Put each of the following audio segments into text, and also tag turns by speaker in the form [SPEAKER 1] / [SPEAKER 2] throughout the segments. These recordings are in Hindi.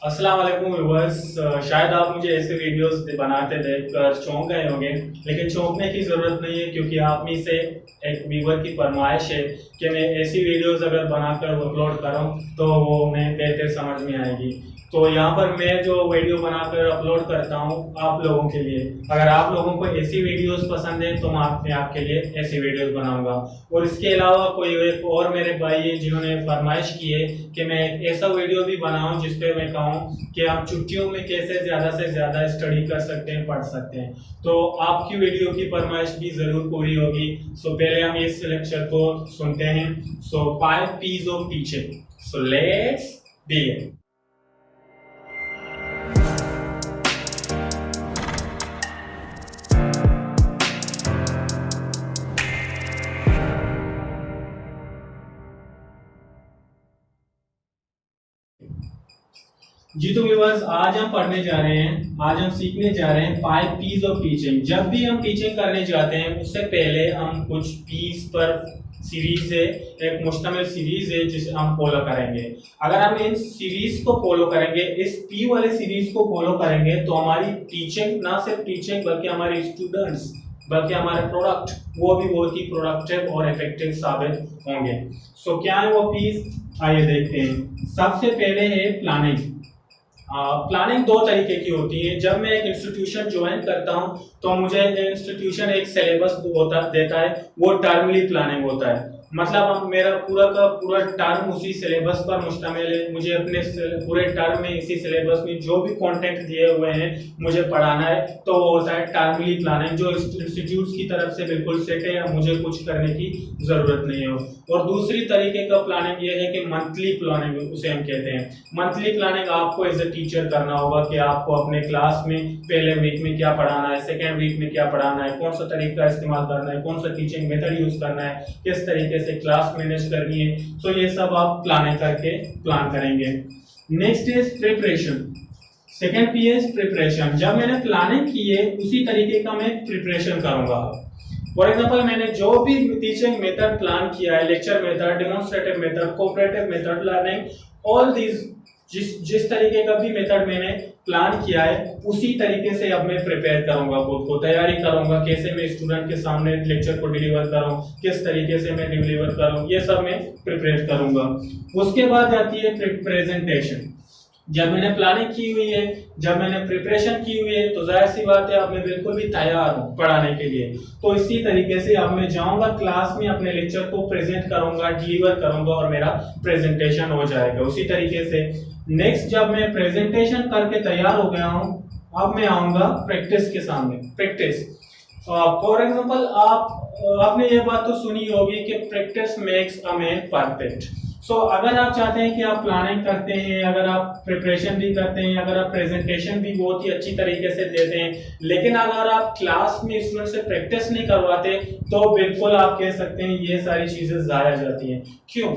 [SPEAKER 1] अस्सलाम वालेकुम व्यूअर्स। शायद आप मुझे ऐसे वीडियोस बनाते देखकर चौंक गए होंगे, लेकिन चौंकने की ज़रूरत नहीं है क्योंकि आप में से एक व्यूअर की फरमाइश है कि मैं ऐसी वीडियोस अगर बनाकर अपलोड करूं तो वो उन्हें बेहतर समझ में आएगी। तो यहाँ पर मैं जो वीडियो बनाकर अपलोड करता हूँ आप लोगों के लिए, अगर आप लोगों को ऐसी वीडियोस पसंद है तो मैं आपके लिए ऐसी वीडियोस बनाऊंगा। और इसके अलावा कोई एक और मेरे भाई है जिन्होंने फरमाइश की है कि मैं एक ऐसा वीडियो भी बनाऊं जिसपे मैं कहूँ कि आप छुट्टियों में कैसे ज़्यादा से ज़्यादा स्टडी कर सकते हैं, पढ़ सकते हैं। तो आपकी वीडियो की फरमाइश भी ज़रूर पूरी होगी। सो पहले हम इस लेक्चर को सुनते हैं। So 5 P's of teaching. So let's begin. जी तो व्यूअर्स, आज हम पढ़ने जा रहे हैं, आज हम सीखने जा रहे हैं 5 P's ऑफ टीचिंग। जब भी हम टीचिंग करने जाते हैं उससे पहले हम कुछ P's पर सीरीज है, एक मुश्तमिल सीरीज है जिसे हम फॉलो करेंगे। अगर हम इन सीरीज को फॉलो करेंगे, इस P वाले सीरीज को फॉलो करेंगे तो हमारी टीचिंग, ना सिर्फ टीचिंग बल्कि हमारे स्टूडेंट्स, बल्कि हमारे प्रोडक्ट वो भी बहुत ही प्रोडक्टिव और इफेक्टिव साबित होंगे। सो क्या है वो P's, आइए देखते हैं। सबसे पहले है प्लानिंग। प्लानिंग दो तरीके की होती है। जब मैं एक इंस्टीट्यूशन ज्वाइन करता हूं तो मुझे इंस्टीट्यूशन एक सिलेबस देता है, वो टर्मली प्लानिंग होता है। मतलब मेरा पूरा का पूरा टर्म उसी सिलेबस पर मुश्तमिल है। मुझे अपने पूरे टर्म में इसी सिलेबस में जो भी कंटेंट दिए हुए हैं मुझे पढ़ाना है, तो वो होता है टर्मली प्लानिंग, जो इंस्टीट्यूट की तरफ से बिल्कुल सेट है या मुझे कुछ करने की जरूरत नहीं हो। और दूसरी तरीके का प्लानिंग ये है कि मंथली प्लानिंग उसे हम कहते हैं। मंथली प्लानिंग आपको एज ए टीचर करना होगा कि आपको अपने क्लास में पहले वीक में क्या पढ़ाना है, सेकेंड वीक में क्या पढ़ाना है, कौन सा तरीका इस्तेमाल करना है, कौन सा टीचिंग मेथड यूज करना है, किस तरीके से क्लास मैनेज करनी है। तो ये सब आप प्लानिंग करके प्लान करेंगे। Next is preparation. Second P is preparation. जब मैंने प्लानिंग की है उसी तरीके का मैं प्रिपरेशन करूंगा। फॉर एग्जाम्पल, मैंने जो भी टीचिंग मेथड प्लान किया है, lecture method, demonstrative method, cooperative method, learning, all these, जिस तरीके का भी मेथड मैंने प्लान किया है उसी तरीके से अब मैं प्रिपेयर करूंगा, खुद को तैयारी करूंगा, कैसे मैं स्टूडेंट के सामने लेक्चर को डिलीवर करूं, किस तरीके से मैं डिलीवर करूं, ये सब मैं प्रिपेयर करूंगा। उसके बाद आती है प्रेजेंटेशन। जब मैंने प्लानिंग की हुई है, जब मैंने प्रिपरेशन की हुई है, तो जाहिर सी बात है अब मैं बिल्कुल भी तैयार हूँ पढ़ाने के लिए। तो इसी तरीके से अब मैं जाऊंगा क्लास में, अपने लेक्चर को प्रेजेंट करूंगा, डिलीवर करूंगा और मेरा प्रेजेंटेशन हो जाएगा उसी तरीके से। नेक्स्ट, जब मैं प्रेजेंटेशन करके तैयार हो गया हूँ, अब मैं आऊंगा प्रैक्टिस के सामने। प्रैक्टिस, फॉर एग्जाम्पल, आपने ये बात तो सुनी होगी कि practice makes a man perfect. So अगर आप चाहते हैं कि आप प्लानिंग करते हैं, अगर आप प्रिपरेशन भी करते हैं, अगर आप प्रेजेंटेशन भी बहुत ही अच्छी तरीके से देते हैं, लेकिन अगर आप क्लास में स्टूडेंट से प्रैक्टिस नहीं करवाते तो बिल्कुल आप कह सकते हैं ये सारी चीजें जाया जाती हैं। क्यों?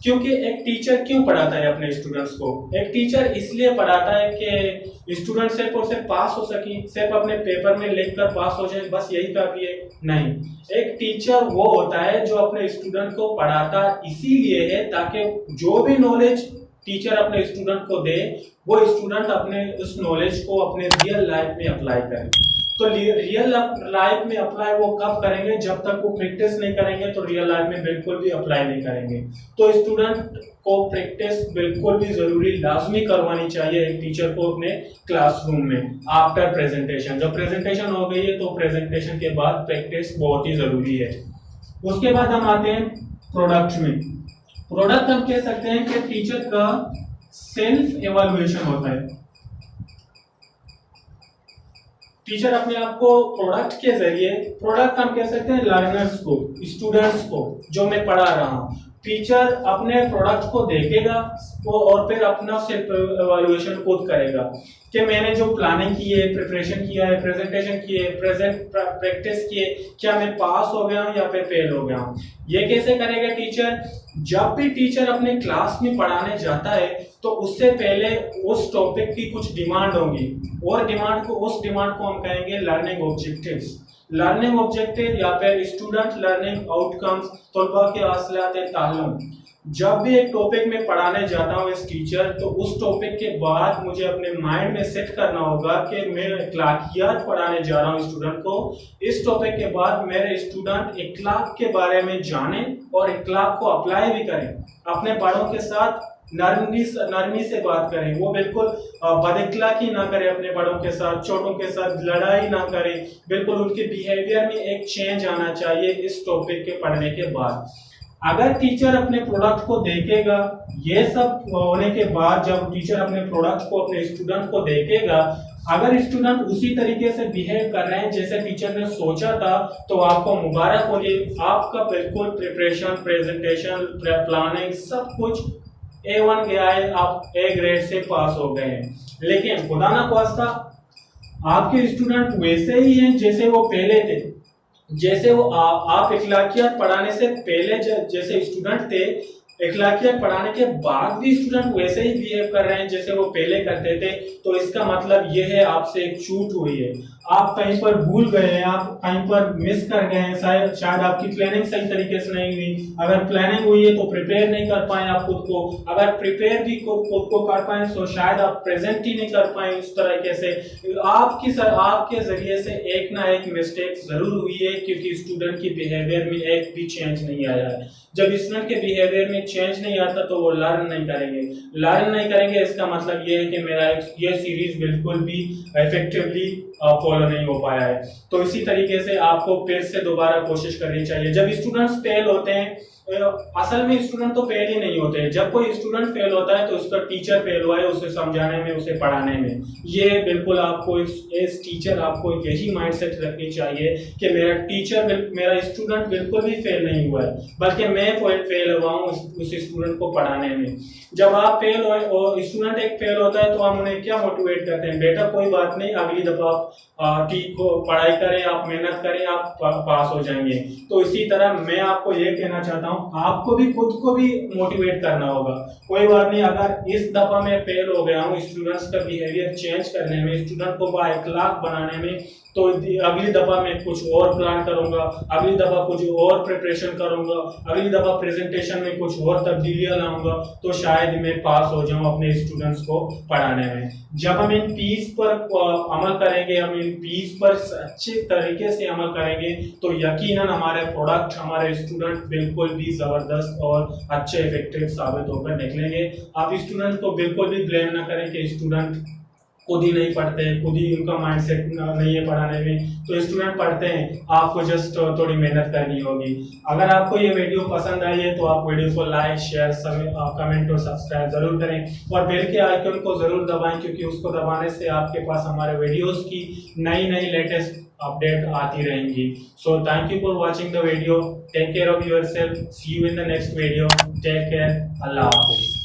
[SPEAKER 1] क्योंकि एक टीचर क्यों पढ़ाता है अपने स्टूडेंट्स को? एक टीचर इसलिए पढ़ाता है कि स्टूडेंट सिर्फ और सिर्फ पास हो सके, सिर्फ अपने पेपर में लिखकर पास हो जाए, बस यही काफी है? नहीं, एक टीचर वो होता है जो अपने स्टूडेंट को पढ़ाता इसीलिए है ताकि जो भी नॉलेज टीचर अपने स्टूडेंट को दे वो स्टूडेंट अपने उस नॉलेज को अपने रियल लाइफ में अप्लाई करे। तो रियल लाइफ में अप्लाई वो कब करेंगे? जब तक वो प्रैक्टिस नहीं करेंगे तो रियल लाइफ में बिल्कुल भी अप्लाई नहीं करेंगे। तो स्टूडेंट को प्रैक्टिस बिल्कुल भी जरूरी, लाजमी करवानी चाहिए एक टीचर को अपने क्लासरूम में आफ्टर प्रेजेंटेशन। जब प्रेजेंटेशन हो गई है तो प्रेजेंटेशन के बाद प्रैक्टिस बहुत ही जरूरी है। उसके बाद हम आते हैं प्रोडक्ट में। प्रोडक्ट हम कह सकते हैं कि टीचर का सेल्फ एवेल्युएशन होता है। टीचर अपने आप को प्रोडक्ट के जरिए, प्रोडक्ट हम कह सकते हैं लर्नर्स को, स्टूडेंट्स को, जो मैं पढ़ा रहा हूँ। टीचर अपने प्रोडक्ट को देखेगा और फिर अपना सेल्फ एवेल्युएशन खुद करेगा कि मैंने जो प्लानिंग की है, प्रिपरेशन किया है, प्रेजेंटेशन की है, प्रैक्टिस की है, क्या मैं पास हो गया हूँ या फिर फेल हो गया हूँ। ये कैसे करेगा टीचर? जब भी टीचर अपने क्लास में पढ़ाने जाता है तो उससे पहले उस टॉपिक की कुछ डिमांड होंगी, और उस डिमांड को हम कहेंगे लर्निंग ऑब्जेक्टिव्स। लर्निंग ऑब्जेक्टिव या फिर स्टूडेंट लर्निंग आउटकम्स, तलबा के हासिलात ताल्लुम। जब भी एक टॉपिक में पढ़ाने जाता हूँ इस टीचर, तो उस टॉपिक के बाद मुझे अपने माइंड में सेट करना होगा कि मैं इखलाकियात पढ़ाने जा रहा हूँ स्टूडेंट को। इस टॉपिक के बाद मेरे स्टूडेंट इखलाक के बारे में जाने और इखलाक को अप्लाई भी करें, अपने बड़ों के साथ नरमी से बात करें, वो बिल्कुल बदइखलाकी ना करें, अपने बड़ों के साथ छोटों के साथ लड़ाई ना करें, बिल्कुल उनके बिहेवियर में एक चेंज आना चाहिए इस टॉपिक के पढ़ने के बाद। अगर टीचर अपने प्रोडक्ट को देखेगा, ये सब होने के बाद जब टीचर अपने प्रोडक्ट को अपने स्टूडेंट को देखेगा, अगर स्टूडेंट उसी तरीके से बिहेव कर रहे हैं जैसे टीचर ने सोचा था, तो आपको मुबारक होगी, आपका बिल्कुल प्रिपरेशन, प्रेजेंटेशन, प्लानिंग सब कुछ A1 गया है, आप A ग्रेड से पास हो गए हैं। लेकिन खुदा ना ख्वास्ता आपके स्टूडेंट वैसे ही हैं जैसे वो पहले थे, जैसे वो आप इखलाकियात पढ़ाने से पहले जैसे स्टूडेंट थे, इखलाकियात पढ़ाने के बाद भी स्टूडेंट वैसे ही बिहेव कर रहे हैं जैसे वो पहले करते थे, तो इसका मतलब ये है आपसे एक चूक हुई है, आप कहीं पर भूल गए हैं, आप कहीं पर मिस कर गए हैं, शायद आपकी प्लानिंग सही तरीके से नहीं हुई। अगर प्लानिंग हुई है तो प्रिपेयर नहीं कर पाए आप खुद को, अगर प्रिपेयर भी खुद को कर पाए तो शायद आप प्रेजेंट ही नहीं कर पाए उस तरीके से। आपके जरिए से एक ना एक मिस्टेक जरूर हुई है, क्योंकि स्टूडेंट की बिहेवियर में एक भी चेंज नहीं आया है। जब स्टूडेंट के बिहेवियर में चेंज नहीं आता तो वो लर्न नहीं करेंगे। इसका मतलब ये है कि मेरा ये सीरीज बिल्कुल भी इफेक्टिवली फॉलो नहीं हो पाया है। तो इसी तरीके से आपको फिर से दोबारा कोशिश करनी चाहिए। जब स्टूडेंट्स फेल होते हैं, असल में स्टूडेंट तो फेल ही नहीं होते हैं, जब कोई स्टूडेंट फेल होता है तो उसका टीचर फेल हुआ है उसे समझाने में, उसे पढ़ाने में। ये बिल्कुल आपको एज टीचर आपको यही माइंडसेट रखनी चाहिए कि मेरा स्टूडेंट बिल्कुल भी फेल नहीं हुआ है, बल्कि मैं फेल हुआ हूँ उस स्टूडेंट को पढ़ाने में। जब आप फेल हो और स्टूडेंट एक फेल होता है तो हम उन्हें क्या मोटिवेट करते हैं, बेटा कोई बात नहीं, अगली दफा आप ठीक हो, पढ़ाई करें, आप मेहनत करें, आप पास हो जाएंगे। तो इसी तरह मैं आपको ये कहना चाहता हूँ, आपको भी खुद को भी मोटिवेट करना होगा। कोई बात नहीं, अगर इस दफा मैं फेल हो गया हूँ स्टूडेंट्स का बिहेवियर चेंज करने में, स्टूडेंट को बाइखलाक बनाने में, तो अगली दफा मैं कुछ और प्लान करूंगा, अगली दफा कुछ और प्रिपरेशन करूंगा, अगली दफा प्रेजेंटेशन में कुछ और तब्दीलियां लाऊंगा, तो शायद मैं पास हो जाऊं अपने स्टूडेंट्स को पढ़ाने में। जब हम इन पीस पर अमल करेंगे, हम इन पीस पर अच्छे तरीके से अमल करेंगे, तो यकीनन हमारे प्रोडक्ट, हमारे स्टूडेंट बिल्कुल भी जबरदस्त और अच्छे इफेक्टिव साबित होकर निकलेंगे। आप स्टूडेंट को बिल्कुल भी ब्लेम ना करें कि स्टूडेंट खुद ही नहीं पढ़ते हैं, खुद ही उनका माइंडसेट नहीं है पढ़ाने में। तो स्टूडेंट पढ़ते हैं, आपको जस्ट थोड़ी मेहनत करनी होगी। अगर आपको ये वीडियो पसंद आई है तो आप वीडियो को लाइक, शेयर, कमेंट और सब्सक्राइब जरूर करें, और बेल के आइकन को जरूर दबाएं, क्योंकि उसको दबाने से आपके पास हमारे वीडियोस की नई लेटेस्ट अपडेट आती रहेंगी। So thank you for watching the video, take care of yourself, see you in the next video, take care, Allah Hafiz.